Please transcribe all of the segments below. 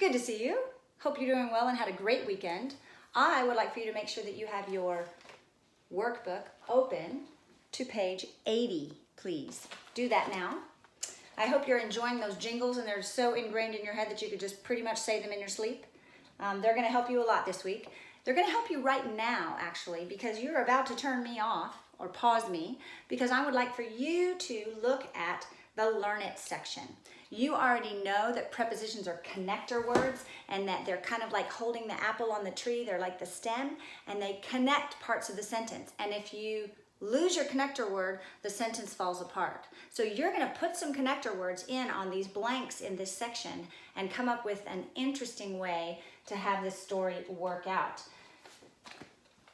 Good to see you. Hope you're doing well and had a great weekend. I would like for you to make sure that you have your workbook open to page 80, please. Do that now. I hope you're enjoying those jingles and they're so ingrained in your head that you could just pretty much say them in your sleep. They're going to help you a lot this week. They're going to help you right now, actually, because you're about to turn me off or pause me, because I would like for you to look at the Learn It section. You already know that prepositions are connector words and that they're kind of like holding the apple on the tree. They're like the stem and they connect parts of the sentence. And if you lose your connector word, the sentence falls apart. So you're going to put some connector words in on these blanks in this section and come up with an interesting way to have this story work out.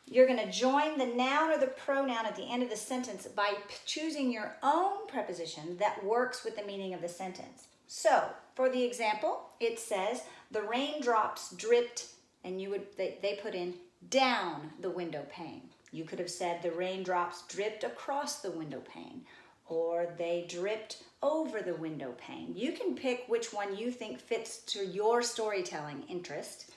You're going to join the noun or the pronoun at the end of the sentence by choosing your own preposition that works with the meaning of the sentence. So, for the example, it says, the raindrops dripped, and they put in down the window pane. You could have said the raindrops dripped across the window pane, or they dripped over the window pane. You can pick which one you think fits to your storytelling interest,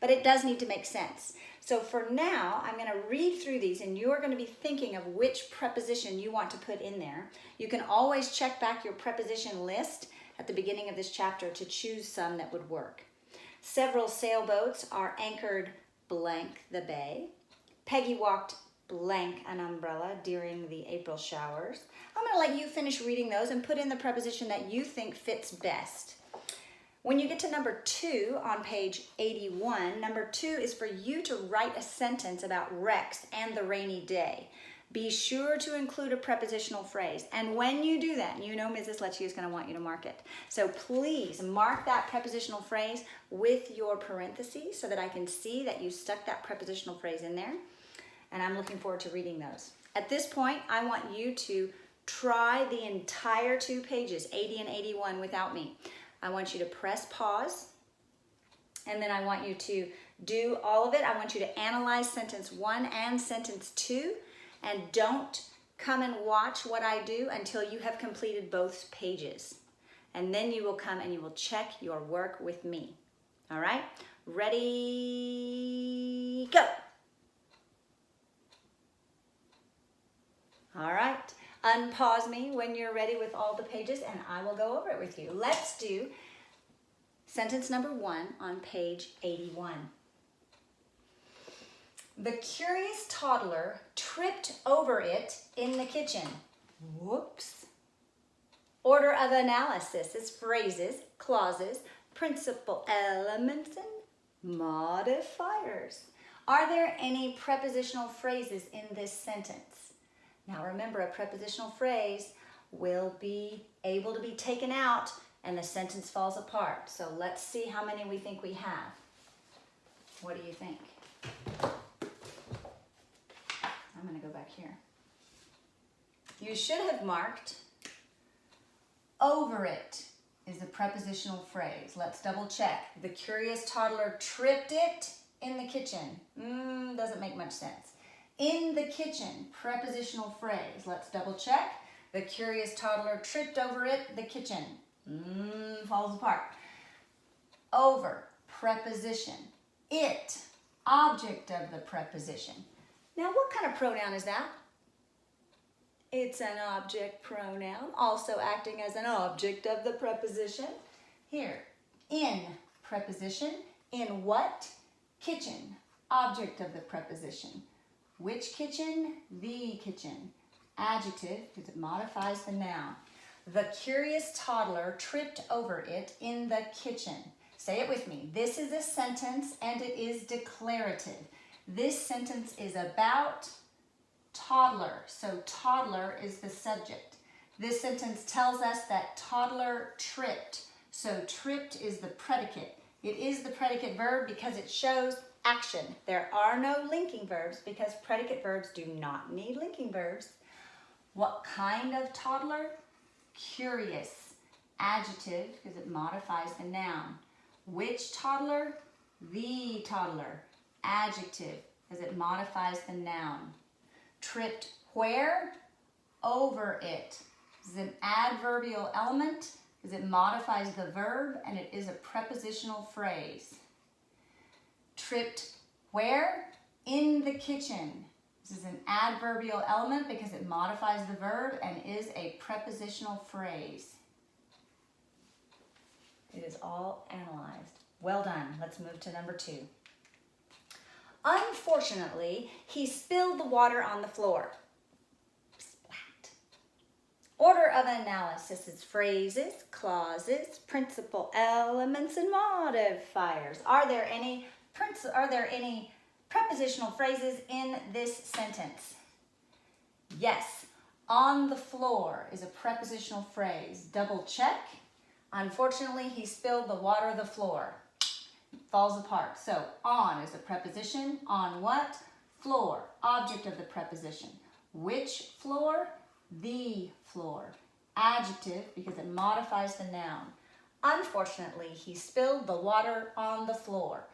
but it does need to make sense. So for now, I'm going to read through these and you're going to be thinking of which preposition you want to put in there. You can always check back your preposition list at the beginning of this chapter to choose some that would work. Several sailboats are anchored blank the bay. Peggy walked blank an umbrella during the April showers. I'm going to let you finish reading those and put in the preposition that you think fits best. When you get to number 2 on page 81, number 2 is for you to write a sentence about Rex and the rainy day. Be sure to include a prepositional phrase. And when you do that, you know Mrs. Lecce is going to want you to mark it. So please mark that prepositional phrase with your parentheses so that I can see that you stuck that prepositional phrase in there. And I'm looking forward to reading those. At this point, I want you to try the entire 2 pages, 80 and 81, without me. I want you to press pause, and then I want you to do all of it. I want you to analyze sentence 1 and sentence 2, and don't come and watch what I do until you have completed both pages. And then you will come and you will check your work with me. All right? Ready, go. All right. Unpause me when you're ready with all the pages and I will go over it with you. Let's do sentence number 1 on page 81. The curious toddler tripped over it in the kitchen. Whoops. Order of analysis is phrases, clauses, principal elements, and modifiers. Are there any prepositional phrases in this sentence? Now remember, a prepositional phrase will be able to be taken out and the sentence falls apart. So let's see how many we think we have. What do you think? I'm going to go back here. You should have marked over it is a prepositional phrase. Let's double check. The curious toddler tripped it in the kitchen. Doesn't make much sense. In the kitchen, prepositional phrase. Let's double check. The curious toddler tripped over it, the kitchen. Falls apart. Over, preposition. It, object of the preposition. Now, what kind of pronoun is that? It's an object pronoun, also acting as an object of the preposition. Here, in, preposition. In what? Kitchen, object of the preposition. Which kitchen? The kitchen. Adjective, because it modifies the noun. The curious toddler tripped over it in the kitchen. Say it with me. This is a sentence and it is declarative. This sentence is about toddler. So toddler is the subject. This sentence tells us that toddler tripped. So tripped is the predicate. It is the predicate verb because it shows action. There are no linking verbs because predicate verbs do not need linking verbs. What kind of toddler? Curious. Adjective because it modifies the noun. Which toddler? The toddler. Adjective because it modifies the noun. Tripped where? Over it. This is an adverbial element because it modifies the verb and it is a prepositional phrase. Tripped where? In the kitchen. This is an adverbial element because it modifies the verb and is a prepositional phrase. It is all analyzed. Well done. Let's move to number 2. Unfortunately, he spilled the water on the floor. Splat. Order of analysis is phrases, clauses, principal elements, and modifiers. Are there any prepositional phrases in this sentence? Yes. On the floor is a prepositional phrase. Double check. Unfortunately, he spilled the water on the floor. It falls apart. So, on is a preposition. On what? Floor. Object of the preposition. Which floor? The floor. Adjective because it modifies the noun. Unfortunately, he spilled the water on the floor.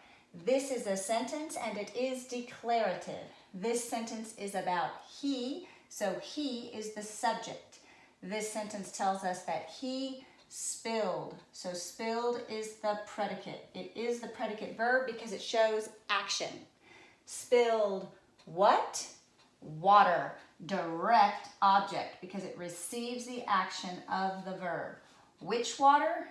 This is a sentence and it is declarative. This sentence is about he, so he is the subject. This sentence tells us that he spilled. So spilled is the predicate. It is the predicate verb because it shows action. Spilled what? Water. Direct object because it receives the action of the verb. Which water?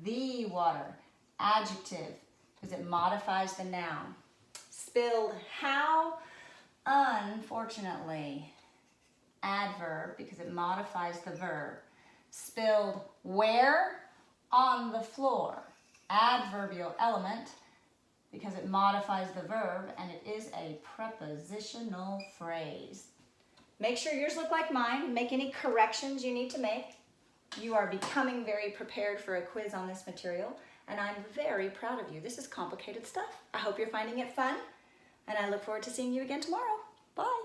The water. Adjective because it modifies the noun. Spilled how? Unfortunately. Adverb because it modifies the verb. Spilled where? On the floor. Adverbial element because it modifies the verb and it is a prepositional phrase. Make sure yours look like mine. Make any corrections you need to make. You are becoming very prepared for a quiz on this material and I'm very proud of you. This is complicated stuff. I hope you're finding it fun and I look forward to seeing you again tomorrow. Bye.